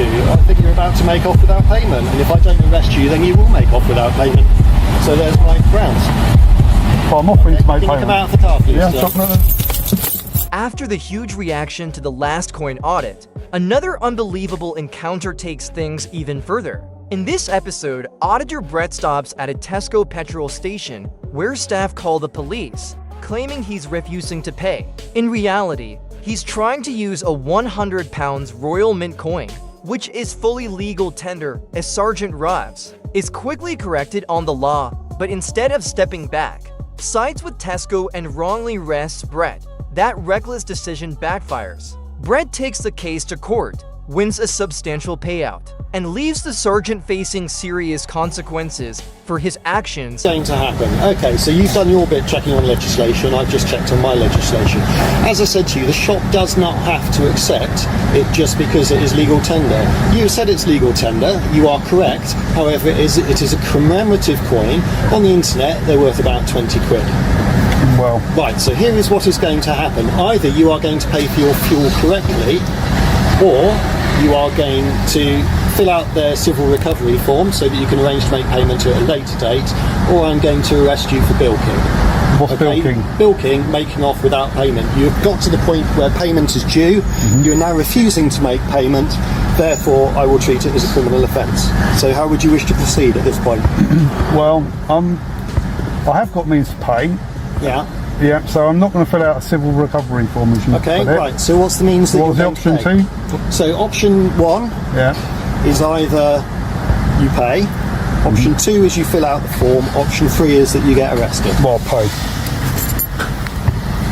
you, I think you're about to make off without payment. And if I don't arrest you, then you will make off without payment. So there's my grounds. Well, I'm offering to make Can you payment. come out of the car, please? Yeah, sir? After the huge reaction to the last coin audit, another unbelievable encounter takes things even further. In this episode, Auditor Brett stops at a Tesco petrol station where staff call the police, claiming he's refusing to pay. In reality, he's trying to use a £100 Royal Mint coin, which is fully legal tender, as Sergeant Rivs is quickly corrected on the law, but instead of stepping back, sides with Tesco and wrongly arrests Brett. That reckless decision backfires. Brett takes the case to court, wins a substantial payout, and leaves the sergeant facing serious consequences for his actions. Going to happen. Okay, so you've done your bit checking on legislation. I've just checked on my legislation. As I said to you, the shop does not have to accept it just because it is legal tender. You said it's legal tender. You are correct. However, it is a commemorative coin. On the internet, they're worth about 20 quid. Well, right, so here is what is going to happen. Either you are going to pay for your fuel correctly, or you are going to fill out their civil recovery form so that you can arrange to make payment at a later date, or I'm going to arrest you for bilking. What's bilking? Bilking, making off without payment. You've got to the point where payment is due, you're now refusing to make payment, therefore I will treat it as a criminal offence. So how would you wish to proceed at this point? Well, I have got means to pay. Yeah. Yeah, so I'm not going to fill out a civil recovery form as you Okay, put it. right, so what's the means that What you're was the going option to pay? 2? So option 1 is either you pay, option 2 is you fill out the form, option 3 is that you get arrested. Well, pay.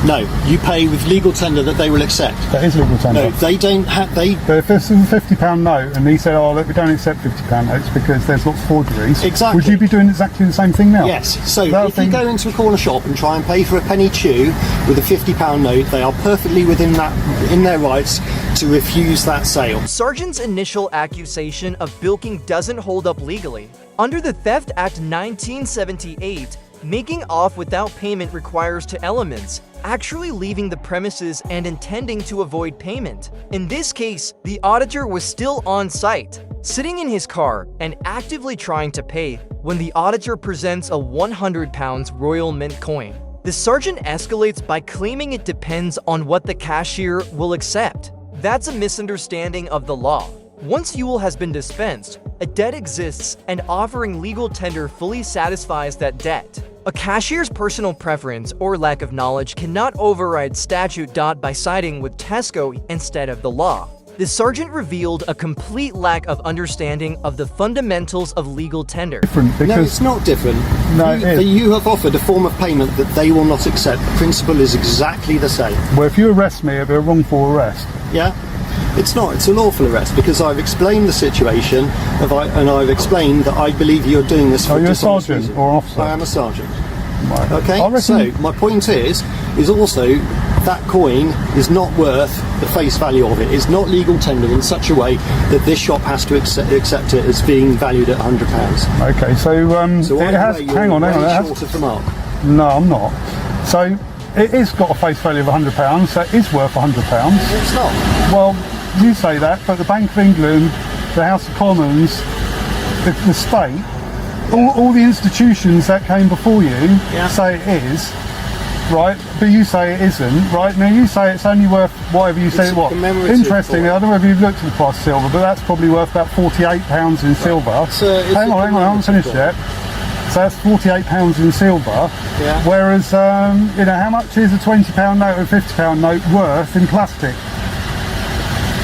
No, you pay with legal tender that they will accept. That is legal tender. No, they don't have, But if this is a £50 note and he said, oh, look, we don't accept £50 notes because there's lots of forgeries, Exactly. would you be doing exactly the same thing now? Yes, so if you go into a corner shop and try and pay for a penny chew with a £50 note, they are perfectly within their rights to refuse that sale. Sergeant's initial accusation of bilking doesn't hold up legally. Under the Theft Act 1978, making off without payment requires 2 elements: actually leaving the premises and intending to avoid payment. In this case, the auditor was still on site, sitting in his car and actively trying to pay when the auditor presents a £100 Royal Mint coin. The sergeant escalates by claiming it depends on what the cashier will accept. That's a misunderstanding of the law. Once fuel has been dispensed, a debt exists, and offering legal tender fully satisfies that debt. A cashier's personal preference or lack of knowledge cannot override statute. By siding with Tesco instead of the law, the sergeant revealed a complete lack of understanding of the fundamentals of legal tender. No, it's not different. No, you have offered a form of payment that they will not accept. The principle is exactly the same. Well, if you arrest me, it'll be a wrongful arrest. Yeah? It's not. It's a lawful arrest because I've explained the situation and I've explained that I believe you're doing this for Are you a dishonest sergeant reason. or an officer? I am a sergeant. Right. Okay, so my point is also that coin is not worth the face value of it. It's not legal tender in such a way that this shop has to accept it as being valued at £100. Okay, so it has. Hang on. Short of the mark. No, I'm not. So it is got a face value of £100. So it is worth £100. It's not. Well, you say that, but the Bank of England, the House of Commons, the state, all the institutions that came before you say it is, right? But you say it isn't, right? Now you say it's only worth whatever you say it was. Interestingly, I don't know if you've looked at the price of silver, but that's probably worth about £48 in silver. Hang on, I haven't finished yet. So that's £48 in silver. Yeah. Whereas, how much is a £20 note or a £50 note worth in plastic?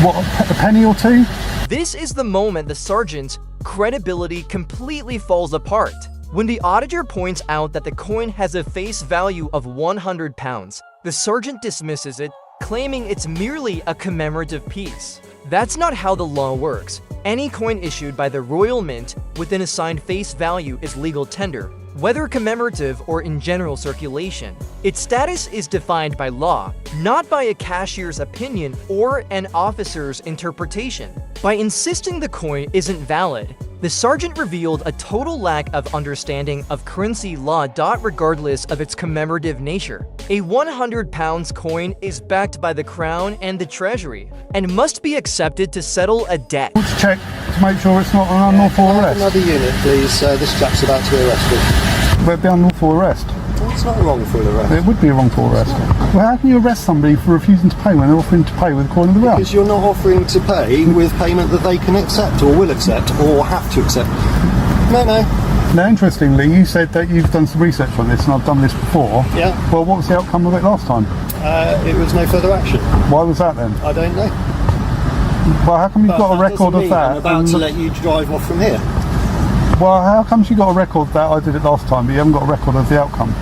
What, a penny or 2? This is the moment the sergeant's credibility completely falls apart. When the auditor points out that the coin has a face value of £100, the sergeant dismisses it, claiming it's merely a commemorative piece. That's not how the law works. Any coin issued by the Royal Mint with an assigned face value is legal tender, whether commemorative or in general circulation. Its status is defined by law, not by a cashier's opinion or an officer's interpretation. By insisting the coin isn't valid, The sergeant revealed a total lack of understanding of currency law. Regardless of its commemorative nature, a £100 coin is backed by the Crown and the Treasury and must be accepted to settle a debt. Let's check to make sure it's not an unlawful arrest. Another unit, please. This chap's about to be arrested. Would it be unlawful arrest? Well, it's not a wrongful arrest. It would be a wrongful arrest. Well, how can you arrest somebody for refusing to pay when they're offering to pay with a coin of the realm? Because you're not offering to pay with payment that they can accept or will accept or have to accept. No. Now, interestingly, you said that you've done some research on this and I've done this before. Yeah. Well, what was the outcome of it last time? It was no further action. Why was that then? I don't know. Well, how come you've got a record of that? I'm about to let you drive off from here. Well, how come you got a record of that? I did it last time, but you haven't got a record of the outcome.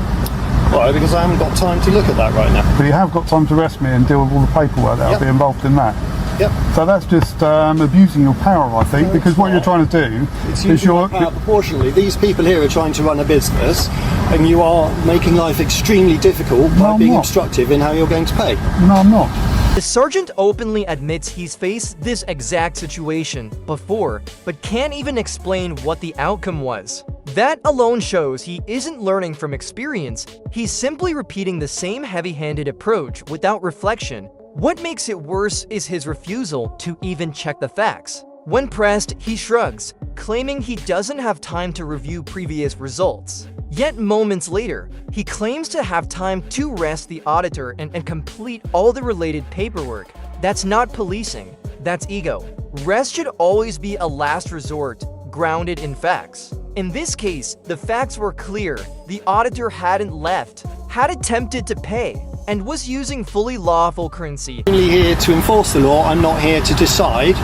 Why? Because I haven't got time to look at that right now. But you have got time to arrest me and deal with all the paperwork that'll be involved in that. Yep. So that's just abusing your power, I think, because what you're trying to do is you're proportionally. These people here are trying to run a business, and you are making life extremely difficult by being obstructive in how you're going to pay. No, I'm not. The sergeant openly admits he's faced this exact situation before, but can't even explain what the outcome was. That alone shows he isn't learning from experience, he's simply repeating the same heavy-handed approach without reflection. What makes it worse is his refusal to even check the facts. When pressed, he shrugs, claiming he doesn't have time to review previous results. Yet moments later, he claims to have time to arrest the auditor and complete all the related paperwork. That's not policing, that's ego. Rest should always be a last resort, grounded in facts. In this case, the facts were clear. The auditor hadn't left, had attempted to pay, and was using fully lawful currency. I'm only here to enforce the law, I'm not here to decide.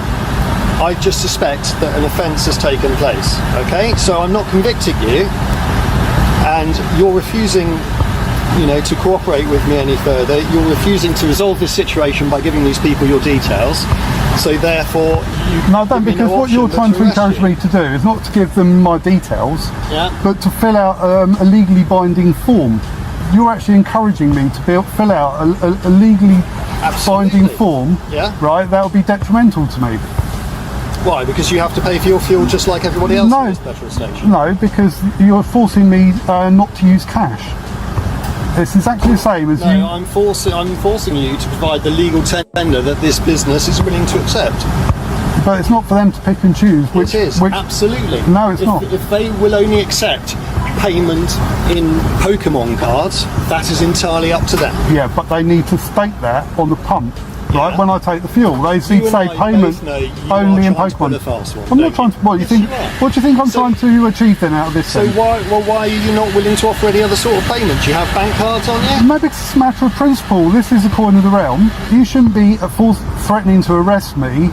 I just suspect that an offence has taken place, okay? So I'm not convicting you, and you're refusing, to cooperate with me any further. You're refusing to resolve this situation by giving these people your details. So therefore, No, I don't, because what you're trying to encourage me to do is not to give them my details, but to fill out a legally binding form. You're actually encouraging me to fill out a legally binding form, right? That would be detrimental to me. Why? Because you have to pay for your fuel just like everybody else in this petrol station? No, because you're forcing me not to use cash. It's exactly the same as you... No, I'm forcing you to provide the legal tender that this business is willing to accept. But it's not for them to pick and choose which... It is, absolutely. No, it's not. If they will only accept payment in Pokemon cards, that is entirely up to them. Yeah, but they need to state that on the pump. Right, when I take the fuel, they need to say payment only in Pokemon. I'm not trying to. What do you think? What do you think I'm trying to achieve then out of this? So why are you not willing to offer any other sort of payment? Do you have bank cards on you? Maybe it's a matter of principle. This is a coin of the realm. You shouldn't be threatening to arrest me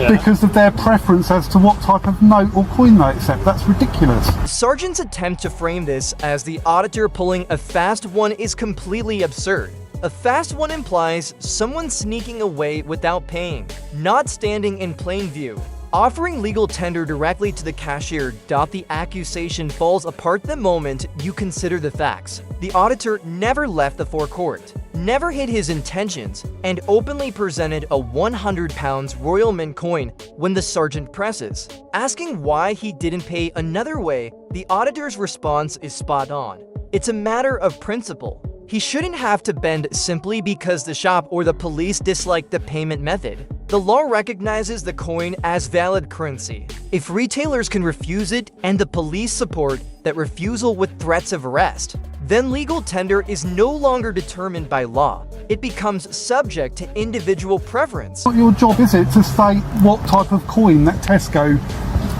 because of their preference as to what type of note or coin they accept. That's ridiculous. Sergeant's attempt to frame this as the auditor pulling a fast one is completely absurd. A fast one implies someone sneaking away without paying, not standing in plain view. Offering legal tender directly to the cashier. The accusation falls apart the moment you consider the facts. The auditor never left the forecourt, never hid his intentions, and openly presented a £100 Royal Mint coin when the sergeant presses. Asking why he didn't pay another way, the auditor's response is spot on. It's a matter of principle. He shouldn't have to bend simply because the shop or the police dislike the payment method. The law recognizes the coin as valid currency. If retailers can refuse it and the police support that refusal with threats of arrest, then legal tender is no longer determined by law. It becomes subject to individual preference. Not your job, is it, to state what type of coin that Tesco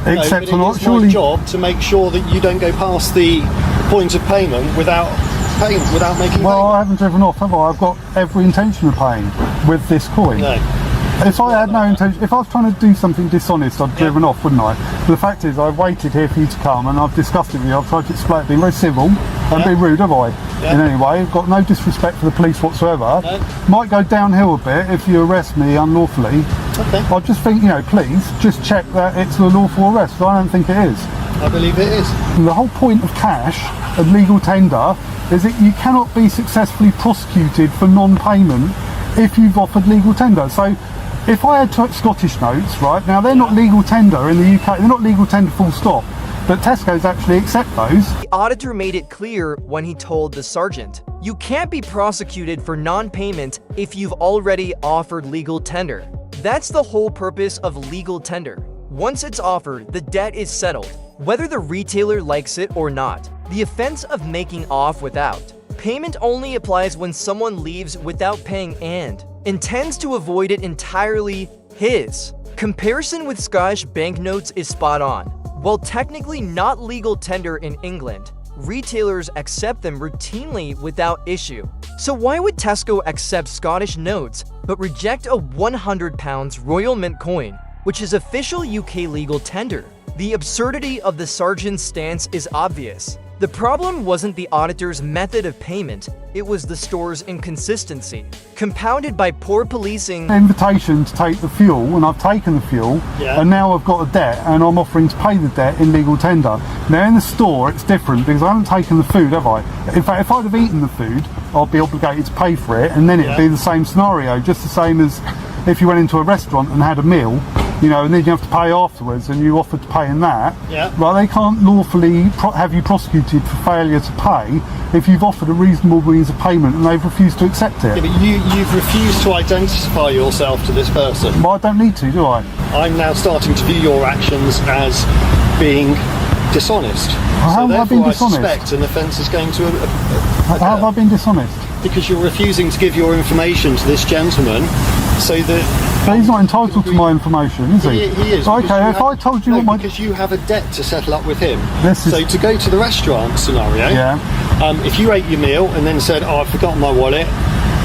accepts or not? It's my job to make sure that you don't go past the point of payment without making Well, payment. I haven't driven off, have I? I've got every intention of paying with this coin. No. If I had no intention, if I was trying to do something dishonest, I'd driven off, wouldn't I? But the fact is, I waited here for you to come and I've discussed it with you. I've tried to explain it, being very civil and be rude, have I? In any way, I've got no disrespect for the police whatsoever. Might go downhill a bit if you arrest me unlawfully. Okay. I just think, please just check that it's a lawful arrest. I don't think it is. I believe it is. And the whole point of cash and legal tender is that you cannot be successfully prosecuted for non-payment if you've offered legal tender. So if you offer legal tender, then you can be successfully prosecuted for non-payment. if I had Scottish notes, right, now they're not legal tender in the UK, they're not legal tender full stop, but Tesco's actually accept those. The auditor made it clear when he told the sergeant, "You can't be prosecuted for non-payment if you've already offered legal tender." That's the whole purpose of legal tender. Once it's offered, the debt is settled, whether the retailer likes it or not. The offense of making off without payment only applies when someone leaves without paying and intends to avoid it entirely. His comparison with Scottish banknotes is spot on. While technically not legal tender in England, retailers accept them routinely without issue. So why would Tesco accept Scottish notes but reject a £100 Royal Mint coin, which is official UK legal tender? The absurdity of the sergeant's stance is obvious. The problem wasn't the auditor's method of payment, it was the store's inconsistency, compounded by poor policing. Invitation to take the fuel, and I've taken the fuel, and now I've got a debt, and I'm offering to pay the debt in legal tender. Now in the store, it's different because I haven't taken the food, have I? In fact, if I'd have eaten the food, I'd be obligated to pay for it, and then it'd be the same scenario, just the same as if you went into a restaurant and had a meal, you know, and then you have to pay afterwards, and you offered to pay in that. Right, they can't lawfully have you prosecuted for failure to pay if you've offered a reasonable means of payment and they've refused to accept it. Yeah, but you've refused to identify yourself to this person. Well, I don't need to, do I? I'm now starting to view your actions as being dishonest. How have I been dishonest? I suspect an offence is going to How have I been dishonest? Because you're refusing to give your information to this gentleman, so that... But he's not entitled to my information, is he? He is. Okay, if I told you what my... because you have a debt to settle up with him. This is... So to go to the restaurant scenario, if you ate your meal and then said, "Oh, I've forgotten my wallet,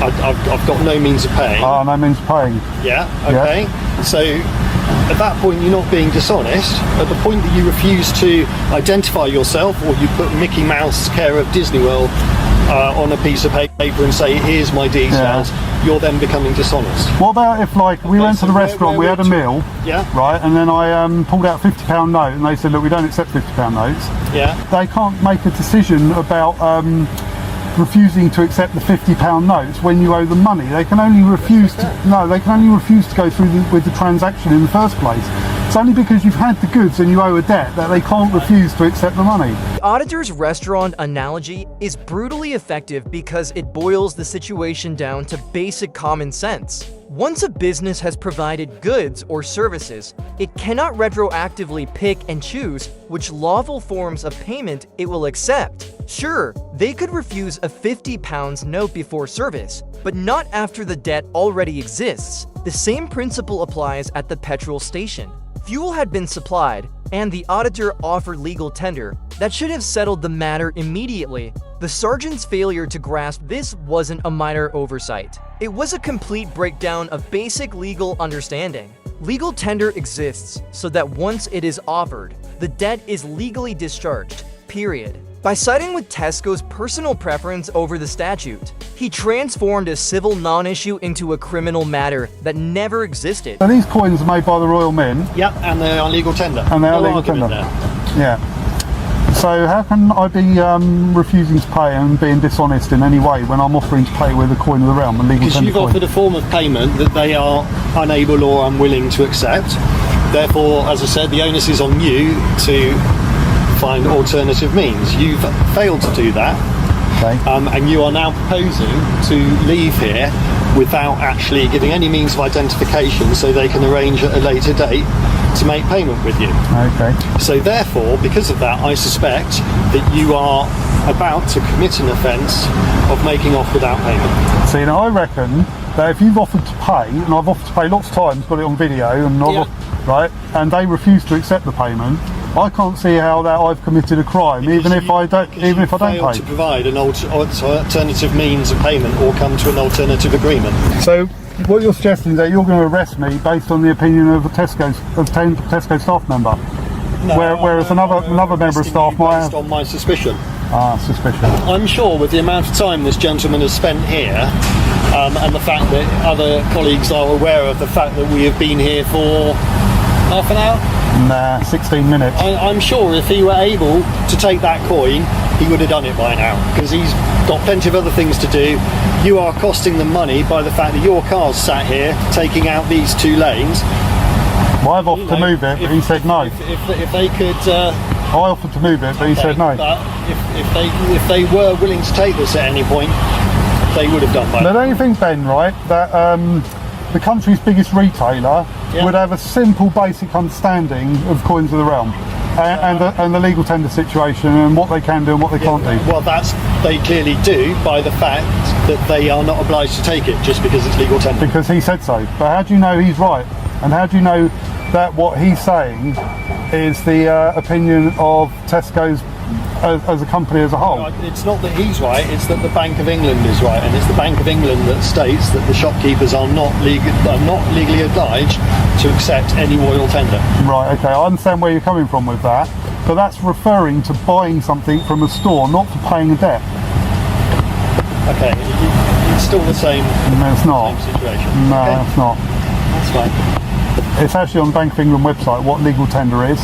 I've got no means of paying." Oh, no means of paying. Yeah, okay. So at that point you're not being dishonest. At the point that you refuse to identify yourself, or you put Mickey Mouse care of Disney World on a piece of paper and say, "Here's my details," you're then becoming dishonest. What about if, like, we went to the restaurant, we had a meal, right, and then I pulled out a £50 note and they said, "Look, we don't accept £50 notes." They can't make a decision about refusing to accept the £50 notes when you owe them money. They can only refuse to, they can only refuse to go through with the transaction in the first place. It's only because you've had the goods and you owe a debt that they can't refuse to accept the money. The auditor's restaurant analogy is brutally effective because it boils the situation down to basic common sense. Once a business has provided goods or services, it cannot retroactively pick and choose which lawful forms of payment it will accept. Sure, they could refuse a £50 note before service, but not after the debt already exists. The same principle applies at the petrol station. Fuel had been supplied, and the auditor offered legal tender. That should have settled the matter immediately. The sergeant's failure to grasp this wasn't a minor oversight. It was a complete breakdown of basic legal understanding. Legal tender exists so that once it is offered, the debt is legally discharged, period. By siding with Tesco's personal preference over the statute, he transformed a civil non-issue into a criminal matter that never existed. So these coins are made by the Royal Mint. Yep, and they are legal tender. And they are legal tender. Yeah. So how can I be refusing to pay and being dishonest in any way when I'm offering to pay with a coin of the realm, a legal because tender you've coin? offered a form of payment that they are unable or unwilling to accept. Therefore, as I said, the onus is on you to find alternative means. You've failed to do that, and you are now proposing to leave here without actually giving any means of identification so they can arrange at a later date to make payment with you. So therefore, because of that, I suspect that you are about to commit an offence of making off without payment. See, now I reckon that if you've offered to pay, and I've offered to pay lots of times, got it on video, and right, and they refuse to accept the payment, I can't see how that I've committed a crime, even if I don't pay. To provide an alternative means of payment or come to an alternative agreement. So what you're suggesting is that you're going to arrest me based on the opinion of a Tesco staff member, whereas another member of staff might have. Based on my suspicion. Suspicion. I'm sure with the amount of time this gentleman has spent here, and the fact that other colleagues are aware of the fact that we have been here for Half an hour? Nah, 16 minutes. I'm sure if he were able to take that coin, he would have done it by now, because he's got plenty of other things to do. You are costing them money by the fact that your car's sat here taking out these 2 lanes. Well, I've offered to move it, but he said no. If they could... I offered to move it, but he said no. But if they were willing to take this at any point, they would have done that. Now, don't you think, Ben, right, that the country's biggest retailer would have a simple, basic understanding of coins of the realm and the legal tender situation and what they can do and what they can't do? Well, they clearly do by the fact that they are not obliged to take it just because it's legal tender. Because he said so. But how do you know he's right? And how do you know that what he's saying is the opinion of Tesco's as a company as a whole? It's not that he's right, it's that the Bank of England is right, and it's the Bank of England that states that the shopkeepers are not legally obliged to accept any royal tender. Right, okay, I understand where you're coming from with that, but that's referring to buying something from a store, not for paying a debt. Okay, it's still the same, no, it's not. Same situation. No, okay. It's not. That's fine. It's actually on the Bank of England website what legal tender is.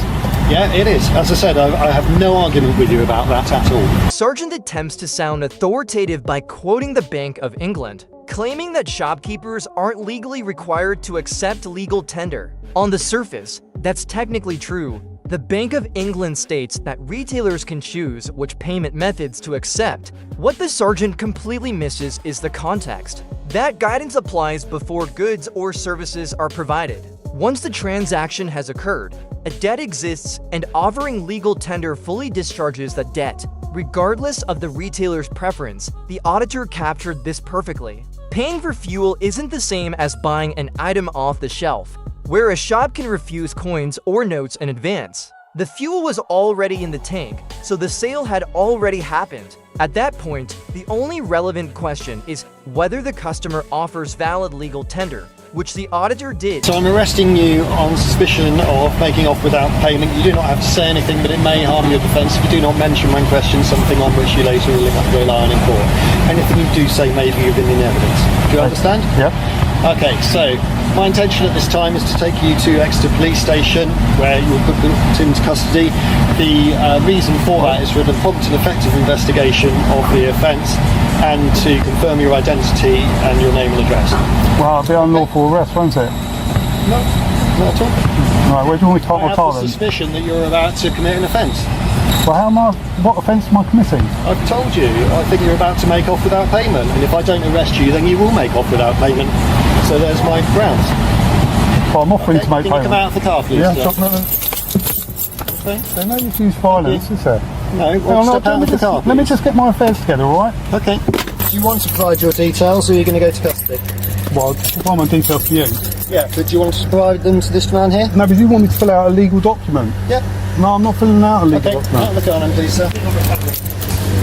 Yeah, it is. As I said, I have no argument with you about that at all. Sergeant attempts to sound authoritative by quoting the Bank of England, claiming that shopkeepers aren't legally required to accept legal tender. On the surface, that's technically true. The Bank of England states that retailers can choose which payment methods to accept. What the sergeant completely misses is the context. That guidance applies before goods or services are provided. Once the transaction has occurred, a debt exists, and offering legal tender fully discharges the debt. Regardless of the retailer's preference, the auditor captured this perfectly. Paying for fuel isn't the same as buying an item off the shelf, where a shop can refuse coins or notes in advance. The fuel was already in the tank, so the sale had already happened. At that point, the only relevant question is whether the customer offers valid legal tender, which the auditor did. So I'm arresting you on suspicion of making off without payment. You do not have to say anything, but it may harm your defence if you do not mention when questioned something on which you later will rely on in court. Anything you do say may be within the evidence. Do you understand? Yeah. Okay, so my intention at this time is to take you to Exeter Police Station, where you will put into custody. The reason for that is for the prompt and effective investigation of the offence and to confirm your identity and your name and address. Well, it'll be unlawful arrest, won't it? No, not at all. Right, where do you want me to park my car I have then? the suspicion that you're about to commit an offence. Well, what offence am I committing? I've told you, I think you're about to make off without payment, and if I don't arrest you, then you will make off without payment. So there's my grounds. Well, I'm offering to make Can you payment. come out of the car, please? Yeah, sir? Okay. There's no use to use violence, is there? No, well, step out of the car, let me please. just get my affairs together, alright? Okay. Do you want to provide your details, or are you going to go to custody? Well, I'll provide my details to you. Yeah, but do you want to provide them to this man here? No, but you want me to fill out a legal document. Yeah. No, I'm not filling out a legal Okay, document. out of the car then, please, sir.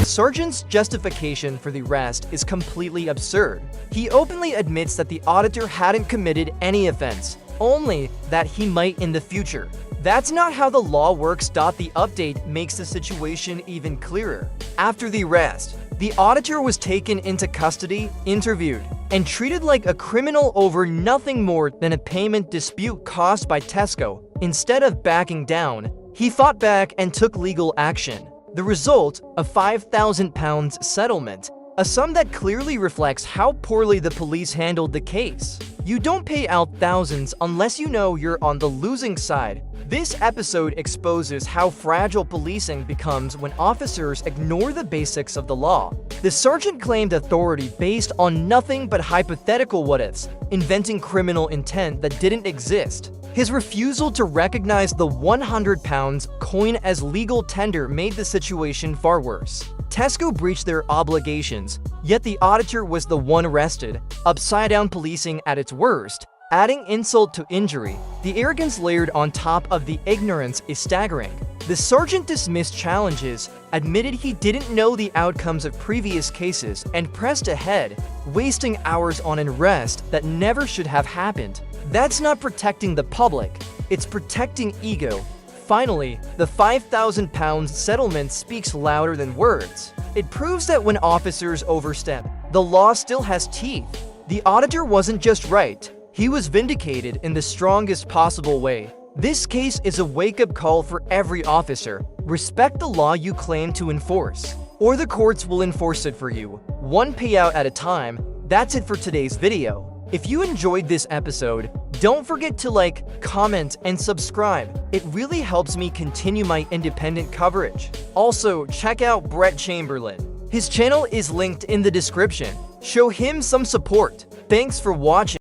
Sergeant's justification for the arrest is completely absurd. He openly admits that the auditor hadn't committed any offense, only that he might in the future. That's not how the law works. The update makes the situation even clearer. After the arrest, the auditor was taken into custody, interviewed, and treated like a criminal over nothing more than a payment dispute caused by Tesco. Instead of backing down, he fought back and took legal action. The result, a £5,000 settlement, a sum that clearly reflects how poorly the police handled the case. You don't pay out thousands unless you know you're on the losing side. This episode exposes how fragile policing becomes when officers ignore the basics of the law. The sergeant claimed authority based on nothing but hypothetical what-ifs, inventing criminal intent that didn't exist. His refusal to recognize the £100 coin as legal tender made the situation far worse. Tesco breached their obligations, yet the auditor was the one arrested. Upside-down policing at its worst. Adding insult to injury, the arrogance layered on top of the ignorance is staggering. The sergeant dismissed challenges, admitted he didn't know the outcomes of previous cases, and pressed ahead, wasting hours on an arrest that never should have happened. That's not protecting the public, it's protecting ego. Finally, the £5,000 settlement speaks louder than words. It proves that when officers overstep, the law still has teeth. The auditor wasn't just right, he was vindicated in the strongest possible way. This case is a wake-up call for every officer. Respect the law you claim to enforce, or the courts will enforce it for you. One payout at a time. That's it for today's video. If you enjoyed this episode, don't forget to like, comment, and subscribe. It really helps me continue my independent coverage. Also, check out Brett Chamberlain. His channel is linked in the description. Show him some support. Thanks for watching.